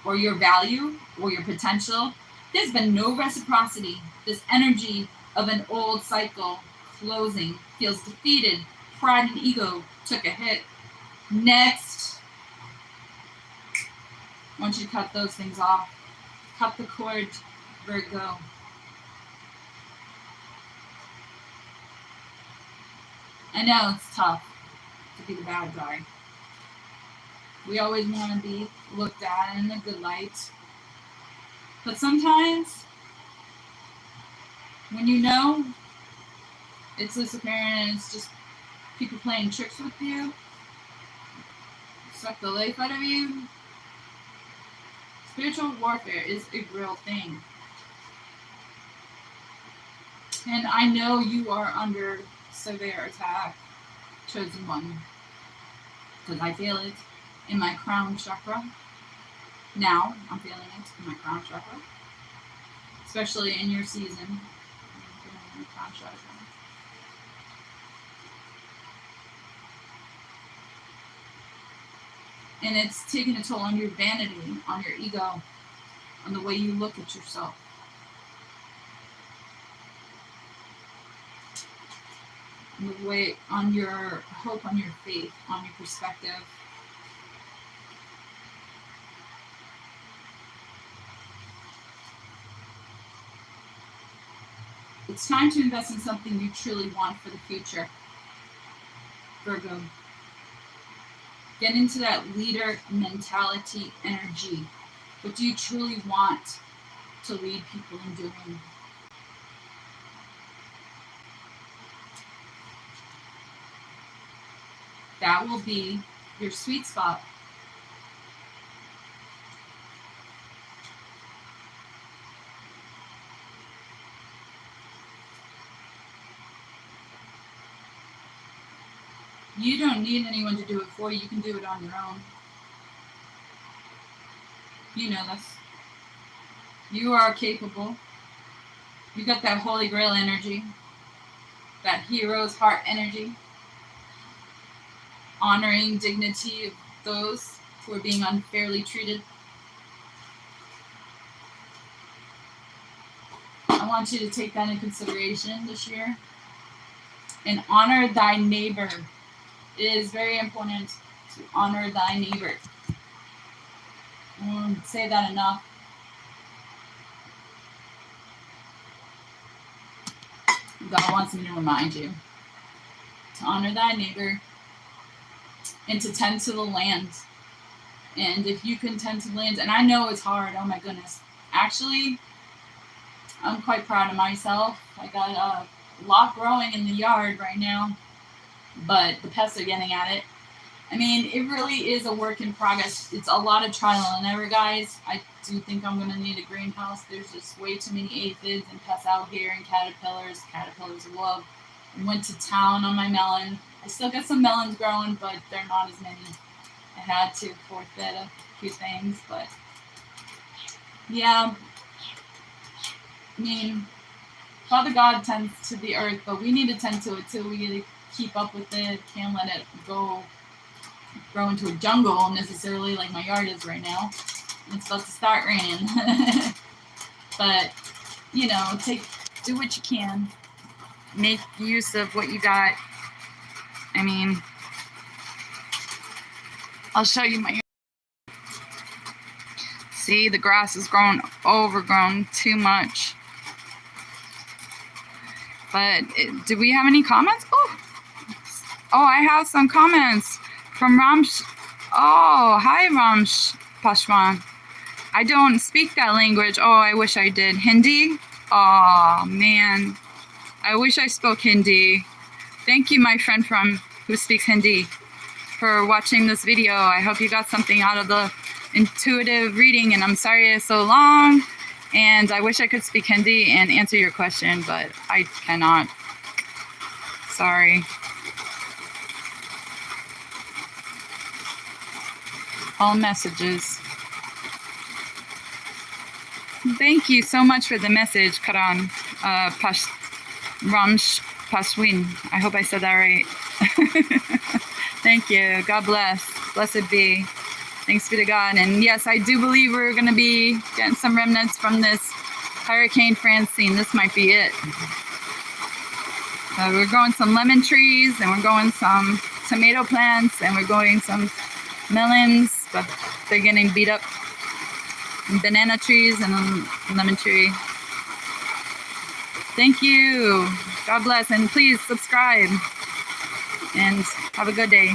[SPEAKER 1] or your value, or your potential. There's been no reciprocity. This energy of an old cycle closing feels defeated. Pride and ego took a hit. Next. I want you to cut those things off. Cut the cord, Virgo. I know it's tough to be the bad guy. We always want to be looked at in a good light. But sometimes, when you know it's disappearing and it's just people playing tricks with you, suck the life out of you, spiritual warfare is a real thing. And I know you are under severe attack, chosen one, because I feel it in my crown chakra. Now I'm feeling it in my crown chakra, especially in your season. I'm feeling it in my crown chakra. And it's taking a toll on your vanity, on your ego, on the way you look at yourself. the way, on your hope, on your faith, on your perspective. It's time to invest in something you truly want for the future, Virgo. Get into that leader mentality energy. What do you truly want to lead people in doing? That will be your sweet spot. You don't need anyone to do it for you. You can do it on your own. You know this. You are capable. You got that Holy Grail energy, that hero's heart energy, honoring dignity of those who are being unfairly treated. I want you to take that into consideration this year and honor thy neighbor. It is very important to honor thy neighbor. I won't say that enough. God wants me to remind you to honor thy neighbor and to tend to the land. And if you can tend to the land, and I know it's hard, oh my goodness. Actually, I'm quite proud of myself. I got a lot growing in the yard right now, but the pests are getting at it. I mean, it really is a work in progress. It's a lot of trial and error, guys. I do think I'm going to need a greenhouse. There's just way too many aphids and pests out here, and caterpillars. Caterpillars love. I went to town on my melon. I still got some melons growing, but they're not as many. I had to forfeit a few things, but yeah. I mean, Father God tends to the earth, but we need to tend to it too. We need to keep up with it. Can't let it grow into a jungle necessarily like my yard is right now. It's about to start raining. But, you know, do what you can. Make use of what you got. I mean, I'll show you my yard. See, the grass is overgrown too much. But do we have any comments? Oh, I have some comments from Ramsh. Oh, hi, Ramsh Pashwan. I don't speak that language. Oh, I wish I did. Hindi? Oh, man. I wish I spoke Hindi. Thank you, my friend who speaks Hindi, for watching this video. I hope you got something out of the intuitive reading, and I'm sorry it's so long. And I wish I could speak Hindi and answer your question, but I cannot. Sorry. All messages. Thank you so much for the message, Karan Ramsh Pashwin. I hope I said that right. Thank you. God bless. Blessed be. Thanks be to God. And yes, I do believe we're going to be getting some remnants from this Hurricane Francine. This might be it. We're growing some lemon trees, and we're growing some tomato plants, and we're growing some melons, but they're getting beat up. Banana trees and a lemon tree. Thank you. God bless. And please subscribe. And have a good day.